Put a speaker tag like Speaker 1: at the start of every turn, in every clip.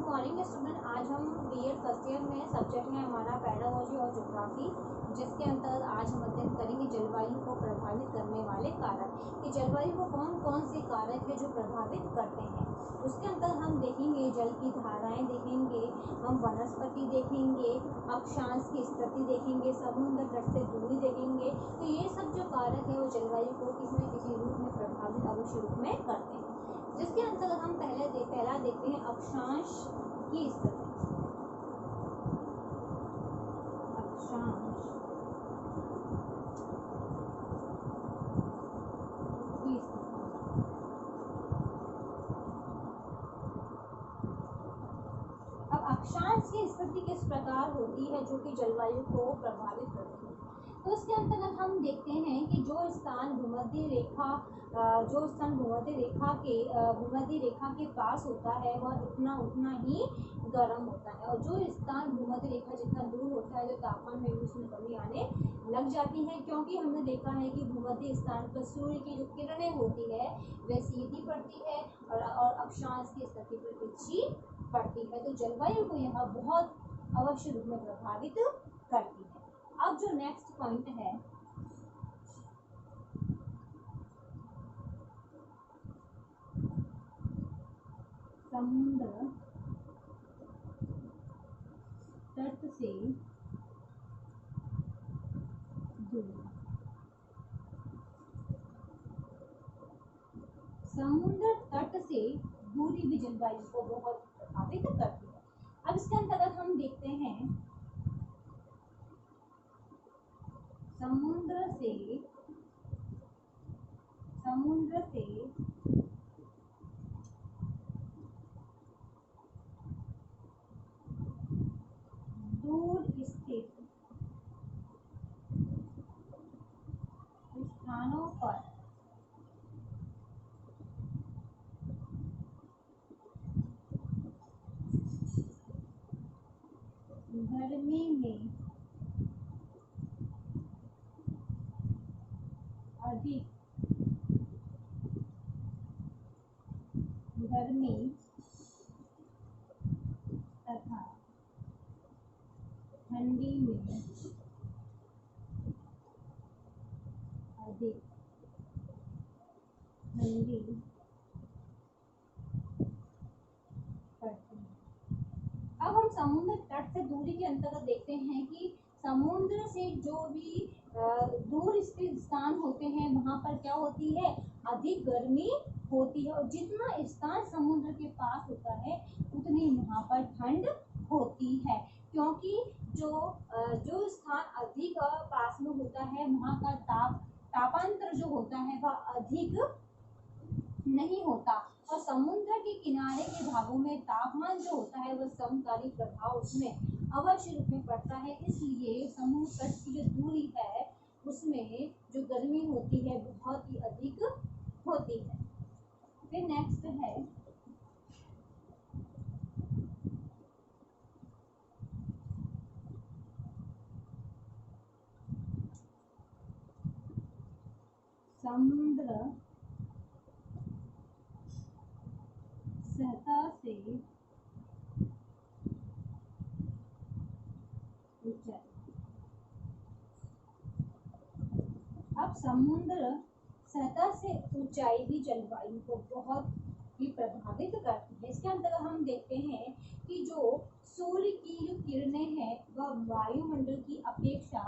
Speaker 1: Morning student. आज हम BEd first year में सब्जेक्ट है हमारा पेडागोजी और ज्योग्राफी, जिसके अंतर्गत आज हम अध्ययन करेंगे जलवायु को प्रभावित करने वाले कारक। कि जलवायु को कौन कौन से कारक है जो प्रभावित करते हैं। उसके अंतर्गत हम देखेंगे जल की धाराएं देखेंगे, हम वनस्पति देखेंगे, अक्षांश की स्थिति देखेंगे, समुद्र तट से दूरी देखेंगे। तो ये सब जो कारक है वो जलवायु को किसी न किसी रूप में प्रभावित अवश्य रूप में करते हैं। जिसके अंतर्गत हम पहला देखते हैं अक्षांश की स्थिति। अक्षांश की स्थिति। अब अक्षांश की स्थिति किस प्रकार होती है जो कि जलवायु को प्रभावित करती है। तो इसके अंतर्गत हम देखते हैं कि जो स्थान भूमध्य रेखा के पास होता है वह उतना ही गर्म होता है, और जो स्थान भूमध्य रेखा जितना दूर होता है तो तापमान में भी उसमें कमी आने लग जाती है। क्योंकि हमने देखा है कि भूमध्य स्थान पर सूर्य की जो किरणें होती है वह सीधी पड़ती है और अक्षांश की स्थिति पर तिरछी पड़ती है। तो जलवायु को यह बहुत अवश्य रूप में प्रभावित करती है। अब जो नेक्स्ट पॉइंट है समुद्र तट से दूरी। समुद्र तट से दूरी भी जलवायु को बहुत प्रभावित करती है। अब इसके अंतर्गत हम देखते हैं समुद्र से दूर स्थित स्थानों पर गर्मी में अधिक गर्मी तथा ठंडी में अधिक ठंडी पड़ती है। अब हम समुद्र तट से दूरी के अंतर्गत देखते हैं कि समुद्र से जो भी दूर स्थित स्थान होते हैं वहां पर क्या होती है, अधिक गर्मी होती है, और जितना स्थान समुद्र के पास होता है उतनी वहां पर ठंड होती है। क्योंकि जो स्थान अधिक पास में होता है वहां का तापांतर जो होता है वह अधिक नहीं होता, और समुद्र के किनारे के भागों में तापमान जो होता है वह समकालीन प्रभाव उसमें अवश्य रूप में पड़ता है। इसलिए समुद्र तट की जो दूरी है उसमें जो गर्मी होती है बहुत ही अधिक होती है। फिर नेक्स्ट है समुद्र सतह से ऊंचाई। अब समुद्र सतह से ऊंचाई भी जलवायु को बहुत ही प्रभावित करती है। इसके अंतर्गत हम देखते हैं कि जो सूर्य की जो किरणें हैं वह वायुमंडल की अपेक्षा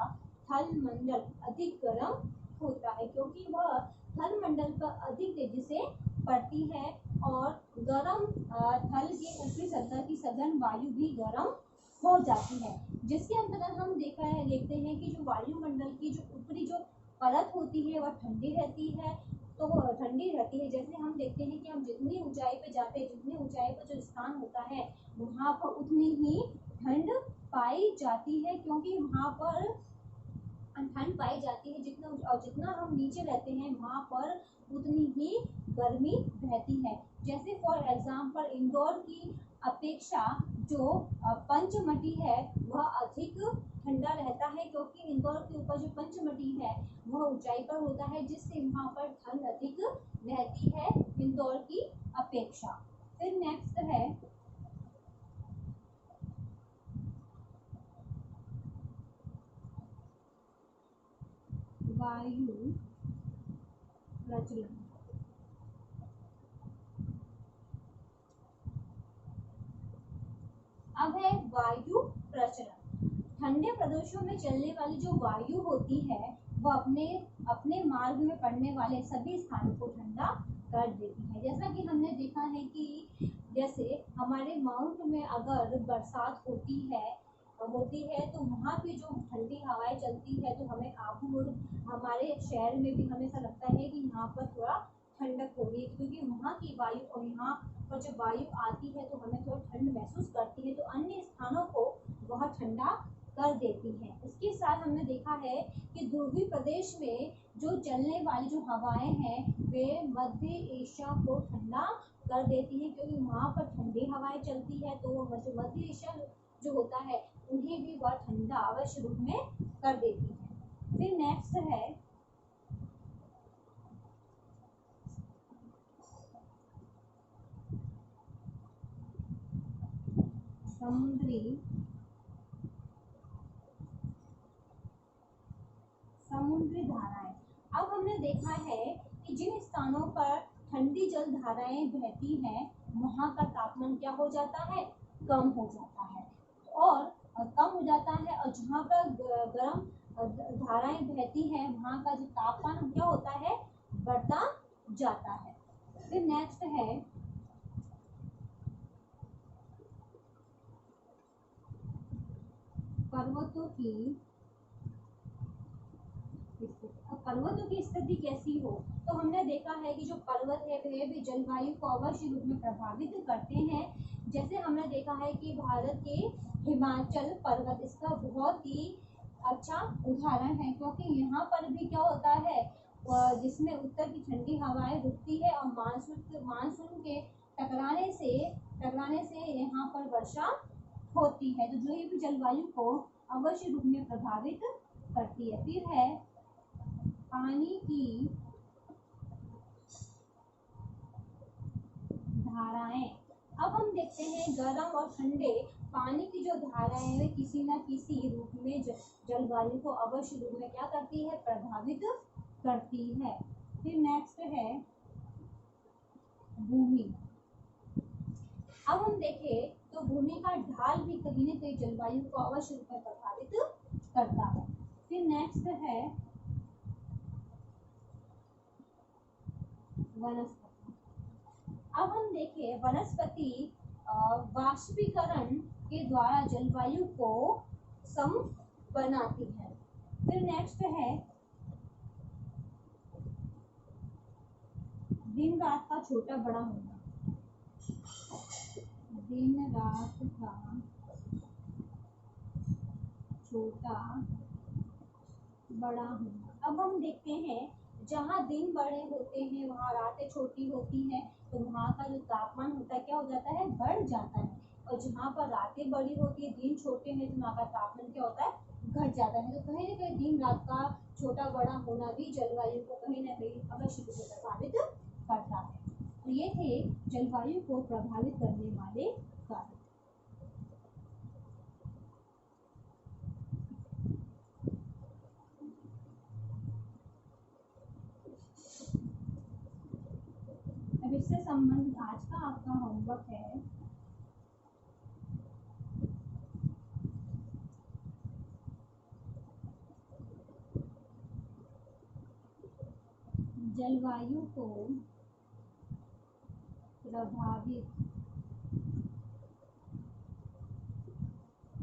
Speaker 1: थल मंडल अधिक गर्म होता है, क्योंकि वह थल मंडल पर अधिक तेजी से पड़ती है, और गर्म थल के ऊपरी सतह की सघन वायु भी गर्म हो जाती है। जिसके अंतर्गत हम देखते हैं कि जो वायुमंडल की जो ऊपरी जो परत होती है वह ठंडी रहती है। जैसे हम देखते हैं कि हम जितनी ऊंचाई पे जाते हैं, जितनी ऊंचाई पर जो स्थान होता है वहां पर उतनी ही ठंड पाई जाती है, क्योंकि वहां पर ठंड पाई जाती है जितना हम नीचे रहते हैं वहां पर उतनी ही गर्मी रहती है। जैसे फॉर एग्जाम्पल इंदौर की अपेक्षा जो पंचमटी है वह अधिक ठंडा रहता है, क्योंकि इंदौर के ऊपर जो पंचमटी है वह ऊंचाई पर होता है, जिससे वहां पर ठंड अधिक रहती है इंदौर की अपेक्षा। फिर नेक्स्ट है वायु प्रचलन। अब है वायु प्रचलन। ठंडे प्रदेशों में चलने वाली जो वायु होती है वो अपने अपने मार्ग में पड़ने वाले सभी स्थानों को ठंडा कर देती है। जैसा कि हमने देखा है कि जैसे हमारे माउंट में अगर बरसात होती है तो वहाँ पे जो ठंडी हवाएं चलती है तो हमें आबू हमारे शहर में भी हमें ऐसा लगता है कि यहाँ पर थोड़ा ठंडक हो रही है, क्योंकि वहाँ की वायु और यहाँ पर जब वायु आती है तो हमें थोड़ा ठंड महसूस करती है, तो अन्य स्थानों को बहुत ठंडा कर देती है। इसके साथ हमने देखा है कि ध्रुवीय प्रदेश में जो चलने वाली जो हवाएं हैं वे मध्य एशिया को ठंडा कर देती है, क्योंकि वहाँ पर ठंडी हवाएं चलती है तो मध्य एशिया जो होता है उन्हें भी वह ठंडा अवश्य रूप में कर देती है। फिर नेक्स्ट है समुद्री धाराएं। अब हमने देखा है कि जिन स्थानों पर ठंडी जल धाराएं बहती हैं वहाँ का तापमान क्या हो जाता है, कम हो जाता है और जहाँ पर गर्म धाराएं बहती हैं वहाँ का जो तापमान क्या होता है, बढ़ता जाता है। फिर नेक्स्ट है पर्वतों की स्थिति कैसी हो, तो हमने देखा है कि जो पर्वत है वे भी जलवायु को अवश्य रूप में प्रभावित करते हैं। जैसे हमने देखा है कि भारत के हिमाचल पर्वत इसका बहुत ही अच्छा उदाहरण है, क्योंकि यहाँ पर भी क्या होता है जिसमें उत्तर की ठंडी हवाएं रुकती है और मानसून के टकराने से यहाँ पर वर्षा होती है, तो जो ये भी जलवायु को अवश्य रूप में प्रभावित करती है। फिर है पानी की धाराएं। अब हम देखते हैं गर्म और ठंडे पानी की जो धाराएं हैं किसी न किसी रूप में जलवायु को अवश्य रूप में क्या करती है, प्रभावित करती है। फिर नेक्स्ट है भूमि। अब हम देखें तो भूमि का ढाल भी कहीं न कहीं जलवायु को अवश्य रूप में प्रभावित करता है। फिर नेक्स्ट है वनस्पति। अब हम देखें वनस्पति वाष्पीकरण के द्वारा जलवायु को सम बनाती है। फिर नेक्स्ट है दिन रात का छोटा बड़ा होना। दिन रात का छोटा बड़ा होना। अब हम देखते हैं जहाँ दिन बड़े होते हैं वहाँ रातें छोटी होती हैं, तो वहाँ का जो तापमान होता है क्या हो जाता है, बढ़ जाता है, और जहाँ पर रातें बड़ी होती है दिन छोटे हैं तो वहाँ का तापमान क्या होता है, घट जाता है। तो कहीं ना कहीं दिन रात का छोटा बड़ा होना भी जलवायु को कहीं ना कहीं अवश्य रूप से प्रभावित करता है। तो ये थे जलवायु को प्रभावित करने वाले कारक। अब इससे संबंधित आज का आपका होमवर्क है जलवायु को प्रभावित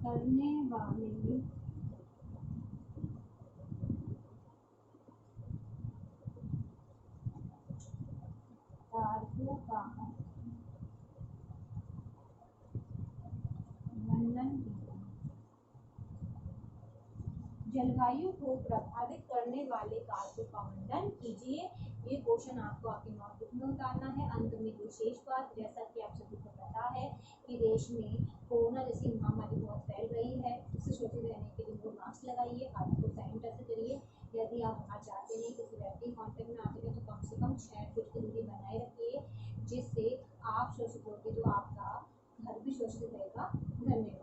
Speaker 1: करने वाले कारकों का वर्णन कीजिए। जलवायु को प्रभावित करने वाले कारकों का वर्णन कीजिए। ये क्वेश्चन आपको आपके नोटबुक में उतारना है। अंत में एक विशेष बात, जैसा कि आप सभी को पता है कि देश में कोरोना जैसी महामारी बहुत फैल रही है, इससे सुरक्षित रहने के लिए मास्क लगाइए, हाथों को सैनिटाइजर करिए। यदि आप बाहर जाते नहीं, किसी व्यक्ति कांटेक्ट में आते हैं तो कम से कम 6 फीट की दूरी बनाए रखिए, जिससे आप सुरक्षित होंगे तो आपका घर भी सुरक्षित रहेगा। धन्यवाद।